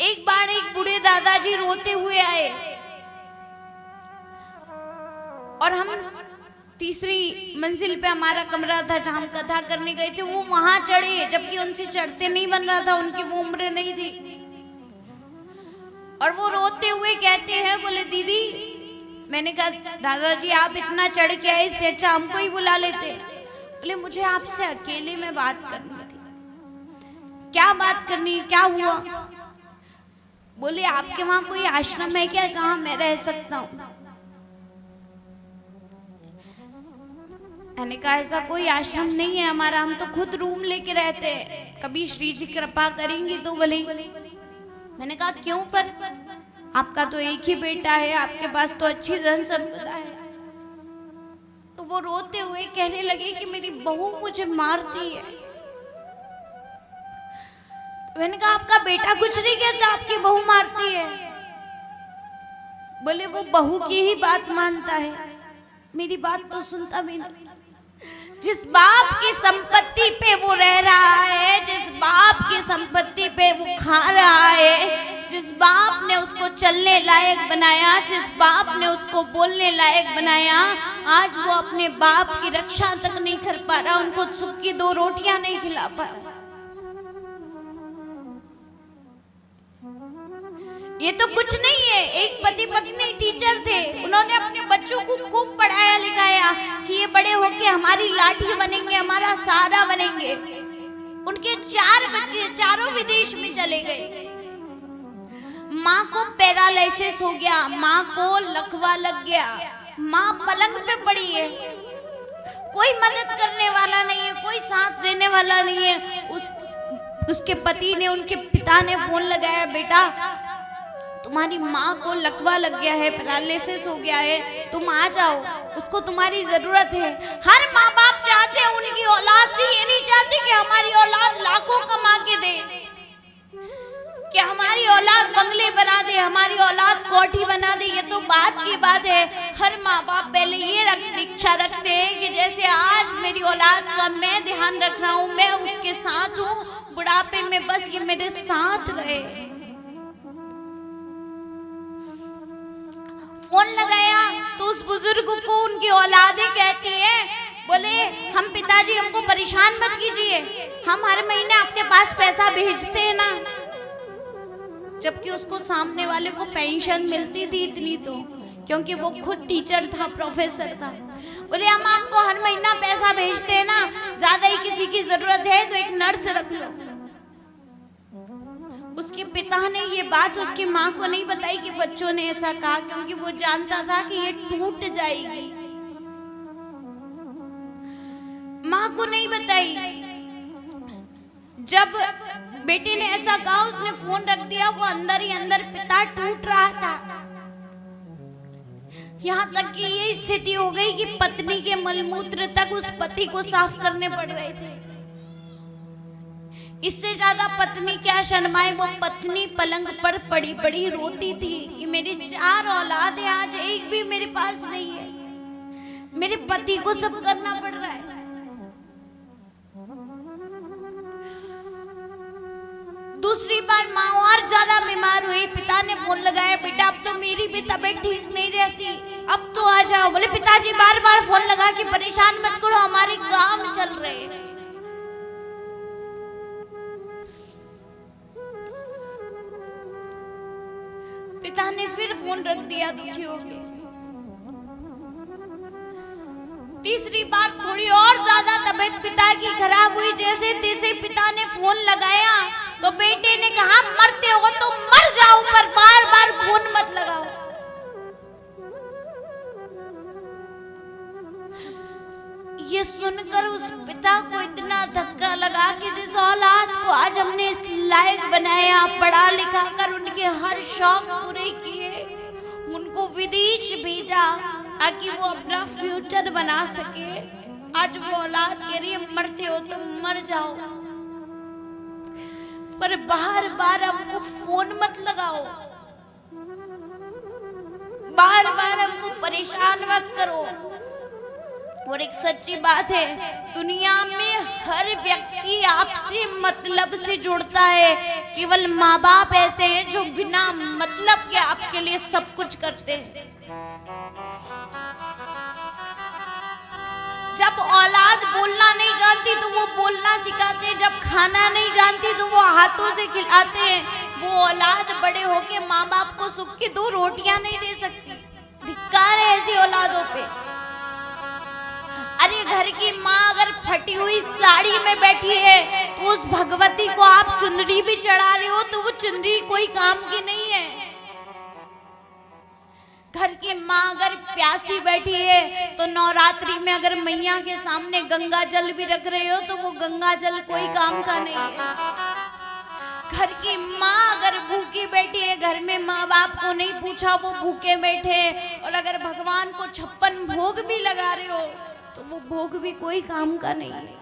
एक बार एक बूढ़े दादाजी रोते हुए आए और हम तीसरी मंजिल पे हमारा कमरा था जहां हम कथा करने गए थे, वो वहां चढ़े जबकि उनसे चढ़ते नहीं बन रहा था, उनकी वो उम्र नहीं थी। और वो रोते हुए कहते हैं, बोले दीदी, मैंने कहा दादाजी आप इतना चढ़ के आए, इससे अच्छा हमको ही बुला लेते। बोले मुझे आपसे अकेले में बात करनी थी। क्या बात करनी, क्या हुआ? बोले आपके वहां कोई आश्रम है क्या जहां मैं रह सकता हूं? मैंने कहा ऐसा कोई आश्रम नहीं है हमारा, हम तो खुद रूम लेके रहते हैं, कभी श्री जी कृपा करेंगी तो बोले। मैंने कहा क्यों? पर आपका तो एक ही बेटा है, आपके पास तो अच्छी धन संपदा है। तो वो रोते हुए कहने लगे कि मेरी बहू मुझे मारती है। मैंने कहा आपका बेटा कुछ नहीं कहता, आपकी बहू मारती है। बोले वो बहू की ही बात मानता है, मेरी बात तो सुनता भी नहीं। जिस बाप की संपत्ति पे वो रह रहा है, जिस बाप की संपत्ति पे वो खा रहा है, जिस बाप ने उसको चलने लायक बनाया, जिस बाप ने उसको बोलने लायक बनाया, आज वो अपने बाप की रक्षा तक नहीं कर पा रहा, उनको सुख की 2 रोटियां नहीं खिला पा रहा। ये तो कुछ नहीं है। एक पति पत्नी टीचर थे, उन्होंने अपने बच्चों को खूब पढ़ाया लिखाया कि ये बड़े होके हमारी लाठी बनेंगे, हमारा सहारा बनेंगे। उनके 4 बच्चे, चारों विदेश में चले गए। माँ को पैरालिसिस हो गया, माँ को लकवा लग गया, माँ पलंग पे पड़ी है, कोई मदद करने वाला नहीं है, कोई सांस देने वाला नहीं है। उसके पति ने, उनके पिता ने फोन लगाया, बेटा तुम्हारी माँ को लकवा लग गया है, पैरालिसिस हो गया है, तुम आ जाओ, उसको तुम्हारी जरूरत है। हर माँ बाप चाहते हैं उनकी औलाद से, ये नहीं चाहते कि हमारी औलाद लाखों कमा के दे, कि हमारी औलाद बंगले बना दे, हमारी औलाद कोठी बना दे। ये तो बात की बात है। हर माँ बाप पहले ये इच्छा रखते हैं कि जैसे आज मेरी औलाद का मैं ध्यान रख रहा हूँ, मैं उसके साथ हूँ, बुढ़ापे में बस ये मेरे साथ रहे। फोन लगाया तो उस बुजुर्ग को उनकी औलादें कहती है, बोले हम पिताजी हमको परेशान मत कीजिए, हम हर महीने आपके पास पैसा भेजते हैं ना। जबकि उसको सामने वाले को पेंशन मिलती थी इतनी, तो क्योंकि वो खुद टीचर था, प्रोफेसर था। बोले हम आपको हर महीना पैसा भेजते हैं ना, ज्यादा ही किसी की जरूरत है तो एक नर्स रख लो। उसके पिता ने ये बात उसकी माँ को नहीं बताई कि बच्चों ने ऐसा कहा, क्योंकि वो जानता था कि ये टूट जाएगी। माँ को नहीं बताई। जब बेटे ने ऐसा कहा, उसने फोन रख दिया। वो अंदर ही अंदर पिता टूट रहा था। यहाँ तक कि ये स्थिति हो गई कि पत्नी के मलमूत्र तक उस पति को साफ करने पड़ रहे थे। इससे ज्यादा पत्नी क्या शर्माए, वो पत्नी पलंग पर पड़ी पड़ी रोती थी कि मेरी 4 औलाद है, आज एक भी मेरे पास नहीं है, मेरे पति को सब करना पड़ रहा है। दूसरी बार माँ और ज्यादा बीमार हुई। पिता ने फोन लगाया, बेटा अब तो मेरी भी तबीयत ठीक नहीं रहती, अब तो आ जाओ। बोले पिताजी बार बार फोन लगा के परेशान मत करो, हमारे काम चल रहे हैं। पिता ने फिर फोन रख दिया दुखी होके। तीसरी बार थोड़ी और ज्यादा तबीयत पिता की खराब हुई। जैसे तैसे पिता ने फोन लगाया तो बेटे ने कहा मरते हो तो मर जाओ, पर बार बार फोन मत लगाओ। ये सुनकर उस पिता को इतना धक्का लगा कि जिस औलाद को आज हमने इस लायक बनाया, पढ़ा लिखा कर उनके हर शौक पूरे किए, उनको विदेश भेजा ताकि वो अपना फ्यूचर बना सके, आज वो औलाद कह रही है मरते हो तो मर जाओ, पर बार बार हमको फोन मत लगाओ, बार बार हमको परेशान मत करो। और एक सच्ची बात है, दुनिया में हर व्यक्ति आपसे मतलब से जुड़ता है, केवल माँ बाप ऐसे हैं जो बिना मतलब के आपके लिए सब कुछ करते हैं। जब औलाद बोलना नहीं जानती तो वो बोलना सिखाते हैं, जब खाना नहीं जानती तो वो हाथों से खिलाते हैं। वो औलाद बड़े होके माँ बाप को सुख की 2 रोटियां नहीं दे सकती। धिक्कार है ऐसी औलादों पे। अरे घर की माँ अगर फटी हुई साड़ी में बैठी है तो उस भगवती को आप चुनरी भी चढ़ा रहे हो तो वो चुनरी कोई काम की नहीं है। घर की माँ अगर प्यासी बैठी है तो नवरात्रि में अगर मैया के सामने गंगा जल भी रख रहे हो तो वो गंगा जल कोई काम का नहीं है। घर की माँ अगर भूखी बैठी है, घर में माँ बाप को नहीं पूछा वो भूखे बैठे, और अगर भगवान को 56 भोग भी लगा रहे हो तो वो भोग भी कोई काम का नहीं है।